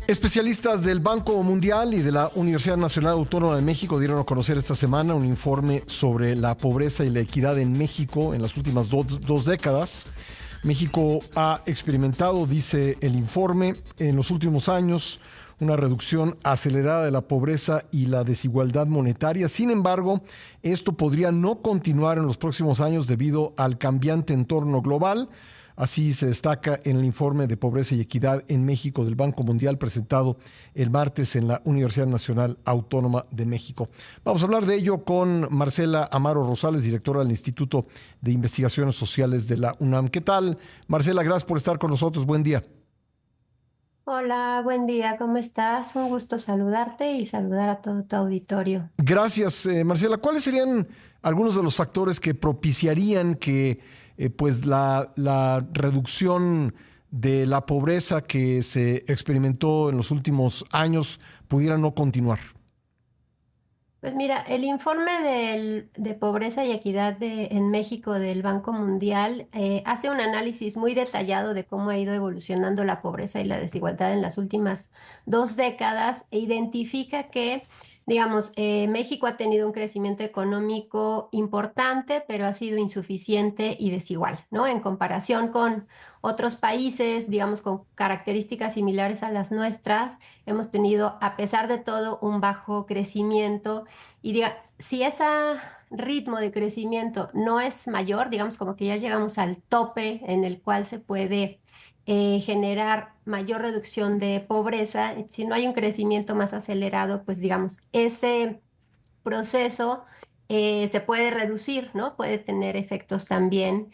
Especialistas del Banco Mundial y de la Universidad Nacional Autónoma de México dieron a conocer esta semana un informe sobre la pobreza y la equidad en México en las últimas dos décadas. México ha experimentado, dice el informe, en los últimos años una reducción acelerada de la pobreza y la desigualdad monetaria. Sin embargo, esto podría no continuar en los próximos años debido al cambiante entorno global. Así se destaca en el informe de pobreza y equidad en México del Banco Mundial presentado el martes en la Universidad Nacional Autónoma de México. Vamos a hablar de ello con Marcela Amaro Rosales, directora del Instituto de Investigaciones Sociales de la UNAM. ¿Qué tal, Marcela? Gracias por estar con nosotros. Buen día. Hola, buen día, ¿cómo estás? Un gusto saludarte y saludar a todo tu auditorio. Gracias, Marcela. ¿Cuáles serían algunos de los factores que propiciarían que pues la reducción de la pobreza que se experimentó en los últimos años pudiera no continuar? Pues mira, el informe de pobreza y equidad en México del Banco Mundial hace un análisis muy detallado de cómo ha ido evolucionando la pobreza y la desigualdad en las últimas 2 décadas e identifica que, digamos, México ha tenido un crecimiento económico importante, pero ha sido insuficiente y desigual, ¿no? En comparación con otros países, digamos, con características similares a las nuestras, hemos tenido, a pesar de todo, un bajo crecimiento y si ese ritmo de crecimiento no es mayor, digamos como que ya llegamos al tope en el cual se puede generar mayor reducción de pobreza, si no hay un crecimiento más acelerado, pues digamos, ese proceso se puede reducir, ¿no? Puede tener efectos también,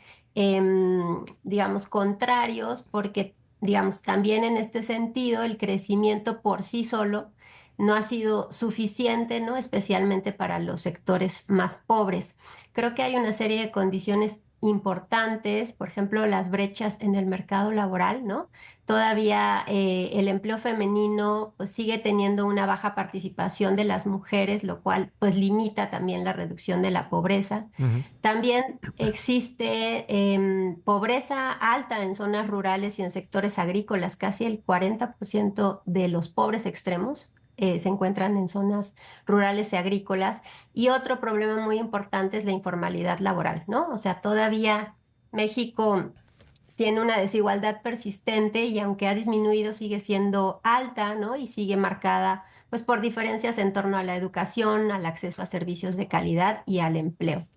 digamos, contrarios, porque, digamos, también en este sentido, el crecimiento por sí solo no ha sido suficiente, ¿no? Especialmente para los sectores más pobres. Creo que hay una serie de condiciones importantes, por ejemplo, las brechas en el mercado laboral, ¿no? Todavía el empleo femenino pues, sigue teniendo una baja participación de las mujeres, lo cual pues limita también la reducción de la pobreza. Ujú. También existe pobreza alta en zonas rurales y en sectores agrícolas. Casi el 40% de los pobres extremos se encuentran en zonas rurales y agrícolas. Y otro problema muy importante es la informalidad laboral, ¿no? O sea, todavía México tiene una desigualdad persistente y aunque ha disminuido sigue siendo alta, ¿no? Y sigue marcada pues por diferencias en torno a la educación, al acceso a servicios de calidad y al empleo.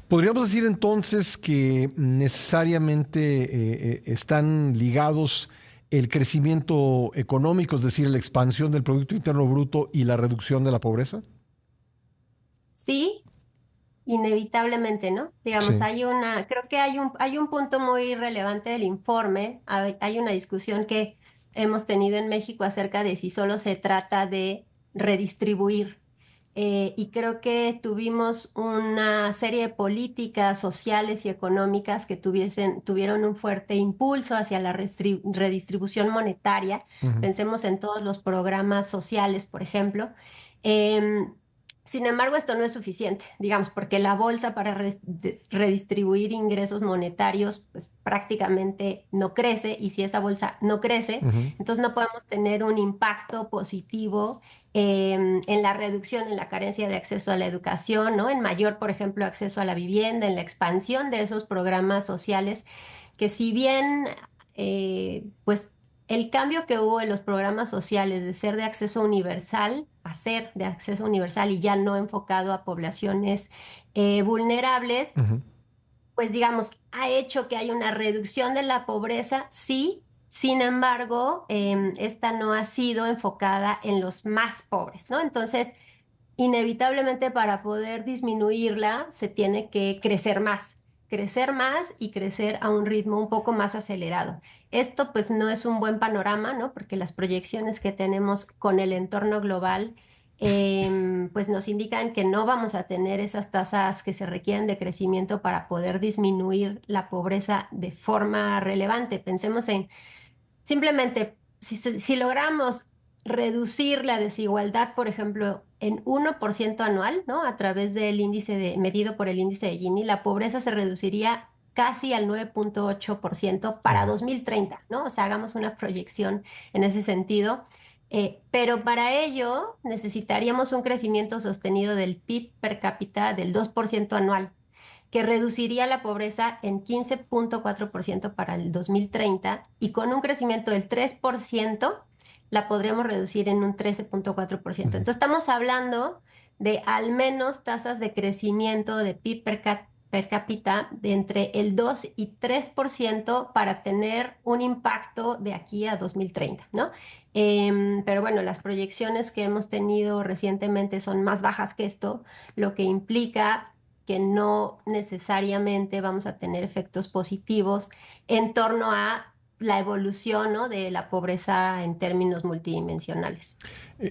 ¿Podríamos decir entonces que necesariamente están ligados el crecimiento económico, es decir, la expansión del Producto Interno Bruto y la reducción de la pobreza? Sí, inevitablemente, ¿no? Digamos, Sí. creo que hay un punto muy relevante del informe. Hay una discusión que hemos tenido en México acerca de si solo se trata de redistribuir. Y creo que tuvimos una serie de políticas sociales y económicas que tuvieron un fuerte impulso hacia la redistribución monetaria. Ujú. Pensemos en todos los programas sociales, por ejemplo. Em, Sin embargo, esto no es suficiente, digamos, porque la bolsa para redistribuir ingresos monetarios, pues prácticamente no crece, y si esa bolsa no crece, Ujú. entonces no podemos tener un impacto positivo en la reducción, en la carencia de acceso a la educación, ¿no? En mayor, por ejemplo, acceso a la vivienda, en la expansión de esos programas sociales, que si bien, pues, el cambio que hubo en los programas sociales de ser de acceso universal a ser de acceso universal y ya no enfocado a poblaciones vulnerables, Ujú. pues digamos, ha hecho que haya una reducción de la pobreza, sí. Sin embargo, esta no ha sido enfocada en los más pobres, ¿no? Entonces, inevitablemente para poder disminuirla se tiene que crecer más y crecer a un ritmo un poco más acelerado. Esto pues no es un buen panorama, ¿no? Porque las proyecciones que tenemos con el entorno global pues nos indican que no vamos a tener esas tasas que se requieren de crecimiento para poder disminuir la pobreza de forma relevante. Pensemos en simplemente, si logramos reducir la desigualdad, por ejemplo, en 1% anual, ¿no? A través del medido por el índice de Gini, la pobreza se reduciría casi al 9.8% para 2030, ¿no? O sea, hagamos una proyección en ese sentido. Pero para ello necesitaríamos un crecimiento sostenido del PIB per cápita del 2% anual, que reduciría la pobreza en 15.4% para el 2030 y con un crecimiento del 3% la podríamos reducir en un 13.4%. Ujú. Entonces estamos hablando de al menos tasas de crecimiento de PIB per cápita de entre el 2 y 3% para tener un impacto de aquí a 2030, ¿no? Pero bueno, las proyecciones que hemos tenido recientemente son más bajas que esto, lo que implica que no necesariamente vamos a tener efectos positivos en torno a la evolución, ¿no?, de la pobreza en términos multidimensionales.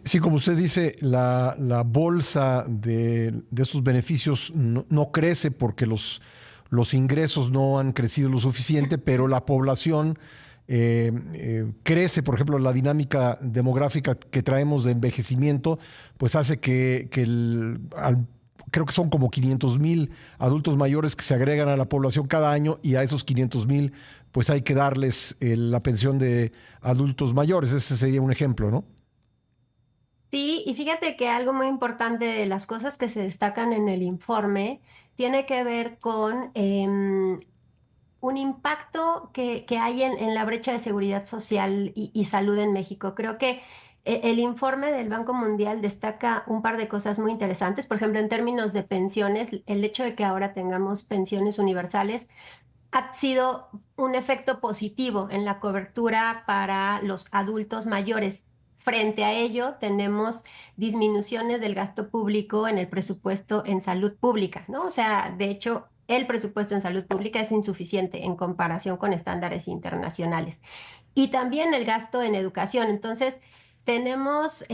Sí, como usted dice, la bolsa de estos beneficios no crece porque los ingresos no han crecido lo suficiente, pero la población crece. Por ejemplo, la dinámica demográfica que traemos de envejecimiento, pues hace creo que son como 500,000 adultos mayores que se agregan a la población cada año, y a esos 500,000 pues hay que darles la pensión de adultos mayores. Ese sería un ejemplo, ¿no? Sí, y fíjate que algo muy importante de las cosas que se destacan en el informe tiene que ver con un impacto que hay en la brecha de seguridad social y salud en México. Creo que el informe del Banco Mundial destaca un par de cosas muy interesantes. Por ejemplo, en términos de pensiones, el hecho de que ahora tengamos pensiones universales ha sido un efecto positivo en la cobertura para los adultos mayores. Frente a ello, tenemos disminuciones del gasto público en el presupuesto en salud pública, ¿no? O sea, de hecho, el presupuesto en salud pública es insuficiente en comparación con estándares internacionales. Y también el gasto en educación. Entonces, tenemos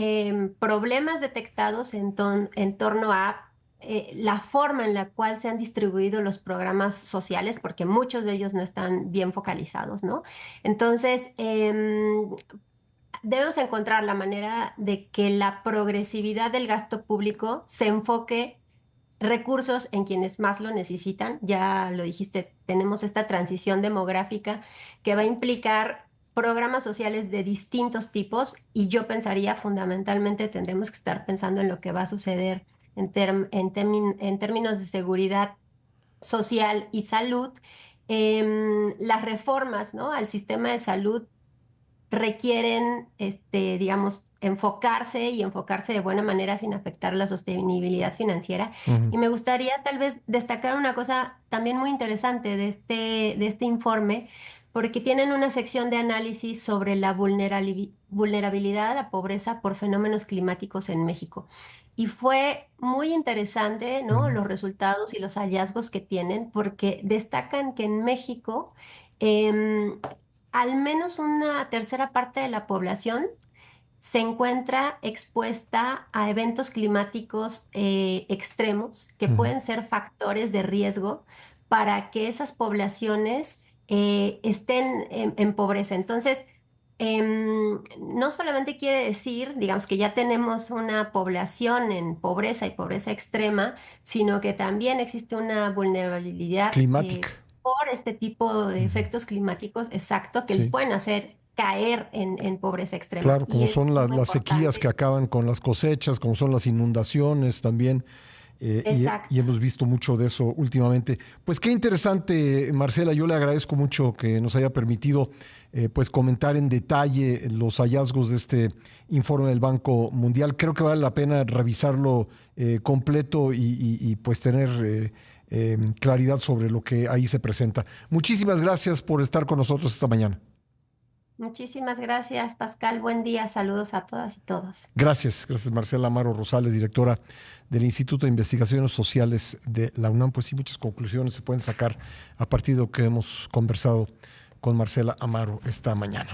problemas detectados en torno a la forma en la cual se han distribuido los programas sociales, porque muchos de ellos no están bien focalizados, ¿no? Entonces, debemos encontrar la manera de que la progresividad del gasto público se enfoque recursos en quienes más lo necesitan. Ya lo dijiste, tenemos esta transición demográfica que va a implicar programas sociales de distintos tipos, y yo pensaría fundamentalmente tendremos que estar pensando en lo que va a suceder en términos de seguridad social y salud. Las reformas, ¿no?, al sistema de salud requieren, digamos, enfocarse y enfocarse de buena manera sin afectar la sostenibilidad financiera. Ujú. Y me gustaría tal vez destacar una cosa también muy interesante de este informe, porque tienen una sección de análisis sobre la vulnerabilidad a la pobreza por fenómenos climáticos en México. Y fue muy interesante, ¿no?, Ujú. los resultados y los hallazgos que tienen, porque destacan que en México, em, al menos una tercera parte de la población se encuentra expuesta a eventos climáticos extremos que Ujú. pueden ser factores de riesgo para que esas poblaciones estén en pobreza. Entonces, no solamente quiere decir, digamos, que ya tenemos una población en pobreza y pobreza extrema, sino que también existe una vulnerabilidad Climática. por este tipo de Ujú. efectos climáticos, exacto, que les Sí, pueden hacer caer en pobreza extrema. claro, Y como es son muy las sequías que importante. acaban con las cosechas, como son las inundaciones también. Y Exacto. hemos visto mucho de eso últimamente. Pues qué interesante, Marcela. Yo le agradezco mucho que nos haya permitido pues comentar en detalle los hallazgos de este informe del Banco Mundial. Creo que vale la pena revisarlo completo y, pues tener claridad sobre lo que ahí se presenta. Muchísimas gracias por estar con nosotros esta mañana. Muchísimas gracias, Pascal. Buen día. Saludos a todas y todos. Gracias, Marcela Amaro Rosales, directora del Instituto de Investigaciones Sociales de la UNAM. Pues sí, muchas conclusiones se pueden sacar a partir de lo que hemos conversado con Marcela Amaro esta mañana.